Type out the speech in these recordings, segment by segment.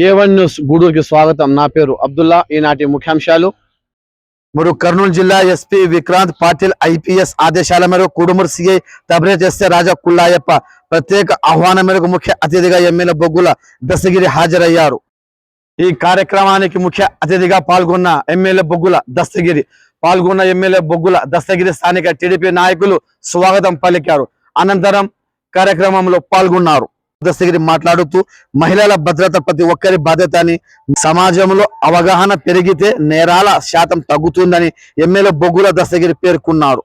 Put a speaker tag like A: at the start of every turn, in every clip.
A: A1 news గూడూరుకి స్వాగతం. నా పేరు అబ్దుల్లా. ఈనాటి ముఖ్యాంశాలు. కర్నూలు జిల్లా ఎస్పీ విక్రాంత్ పాటిల్ ఐపీఎస్ ఆదేశాల మేరకు కుడుమూరు సిఐ తబ్రేజ్ ఎస్ఏ రాజా కుల్లాయప్ప ప్రత్యేక ఆహ్వానం మేరకు ముఖ్య అతిథిగా ఎమ్మెల్యే బొగ్గుల దస్తగిరి హాజరయ్యారు. ఈ కార్యక్రమానికి ముఖ్య అతిథిగా పాల్గొన్న ఎమ్మెల్యే బొగ్గుల దస్తగిరి స్థానిక టీడీపీ నాయకులు స్వాగతం పలికారు. అనంతరం కార్యక్రమంలో పాల్గొన్నారు. దస్తగిరి మాట్లాడుతూ మహిళల భద్రత ప్రతి ఒక్కరి బాధ్యత అని, సమాజంలో అవగాహన పెరిగితే నేరాల శాతం తగ్గుతుందని ఎమ్మెల్యే బొగ్గుల దస్తగిరి పేర్కొన్నారు.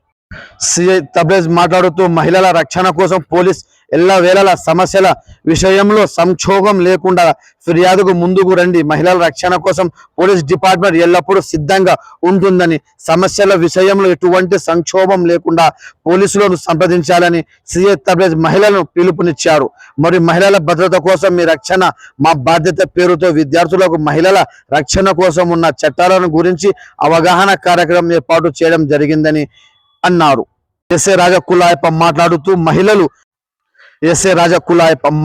A: సిఐ తబ్రేజ్ మాట్లాడుతూ మహిళల రక్షణ కోసం పోలీస్ ఎల్లవేళల సమస్యల విషయంలో సంక్షోభం లేకుండా ఫిర్యాదుకు ముందుకు రండి. మహిళల రక్షణ కోసం పోలీస్ డిపార్ట్మెంట్ ఎల్లప్పుడూ సిద్ధంగా ఉంటుందని, సమస్యల విషయంలో ఎటువంటి సంక్షోభం లేకుండా పోలీసులను సంప్రదించాలని సిఐ తబ్రేజ్ మహిళలను పిలుపునిచ్చారు. మరియు మహిళల భద్రత కోసం మీ రక్షణ మా బాధ్యత పేరుతో విద్యార్థులకు మహిళల రక్షణ కోసం ఉన్న చట్టాలను గురించి అవగాహన కార్యక్రమం ఏర్పాటు చేయడం జరిగిందని అన్నారు. ఎస్ఏ రాజా కుల్లాయప్ప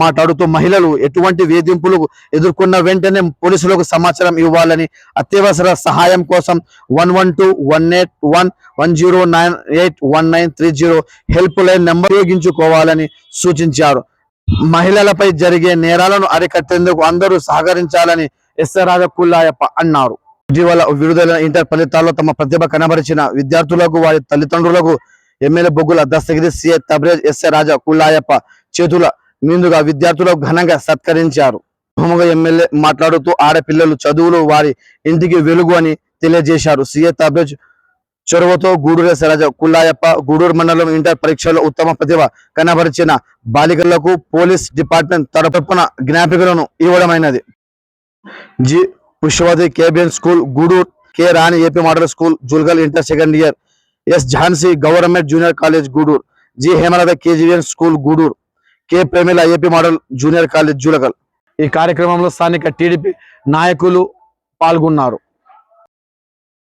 A: మాట్లాడుతూ మహిళలు ఎటువంటి వేధింపులు ఎదుర్కొన్న వెంటనే పోలీసులకు సమాచారం ఇవ్వాలని, అత్యవసర సహాయం కోసం 112 181 1098 1930 హెల్ప్ లైన్ నెంబర్ ఉపయోగించుకోవాలని సూచించారు. మహిళలపై జరిగే నేరాలను అరికట్టేందుకు అందరూ సహకరించాలని ఎస్ఏ రాజా కుల్లాయప్ప అన్నారు. ఇటీవల విడుదలైన ఇంటర్ ఫలితాల్లో తమ ప్రతిభ కనబరిచిన విద్యార్థులకు, వారి తల్లిదండ్రులకు ఎమ్మెల్యే బొగ్గుల దస్తగిరి, సిఐ తబ్రేజ్, ఎస్ఏ రాజా కుల్లాయప్ప చేతుల మీదుగా విద్యార్థులకు ఘనంగా సత్కరించారు. ఎమ్మెల్యే మాట్లాడుతూ ఆడపిల్లలు చదువులు వారి ఇంటికి వెలుగు అని తెలియజేశారు. సిఐ తబ్రేజ్ చొరవతో గూడూరు ఎస్ఏ రాజా కుల్లాయప్ప గూడూరు మండలం ఇంటర్ పరీక్షలో ఉత్తమ ప్రతిభ కనబరిచిన బాలికలకు పోలీస్ డిపార్ట్మెంట్ తరపున జ్ఞాపికలను ఇవ్వడమైనది. G Pushpavathi KBN school Gudur, K Rani AP model school Julgal inter second year, S Jhansi government junior college Gudur, G Hemalatha KGVN school Gudur, K Premila AP model junior college Julagal. ఈ కార్యక్రమంలో స్థానిక టీడీపీ నాయకులు పాల్గొన్నారు.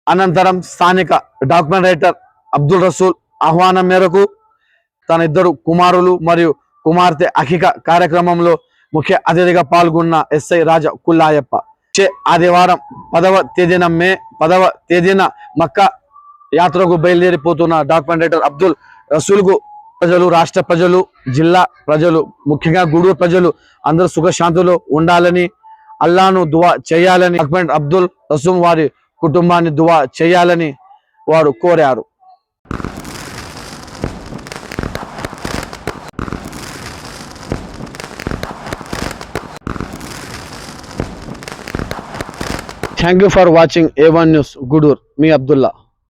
A: అనంతరం స్థానిక డాక్యుమెంట్ రైటర్ అబ్దుల్ రసూల్ ఆహ్వానం మేరకు తన ఇద్దరు కుమారులు మరియు కుమార్తె అఖిక కార్యక్రమంలో ముఖ్య అతిథిగా పాల్గొన్న ఎస్ఐ రాజా కుల్లాయప్ప ఆదివారం 10వ తేదీన మక్కా యాత్రకు బయలుదేరిపోతున్న డాక్యుమెంట్ రైటర్ అబ్దుల్ రసూల్కు ప్రజలు, రాష్ట్ర ప్రజలు, జిల్లా ప్రజలు, ముఖ్యంగా గూడూరు ప్రజలు అందరూ సుఖశాంతులు ఉండాలని, అల్లాను దువా చేయాలని, డాక్యుమెంట్ అబ్దుల్ రసూల్ వారి కుటుంబాన్ని దువా చేయాలని వారు కోరారు. Thank you for watching A1 news Gudur. మీ అబ్దుల్లా.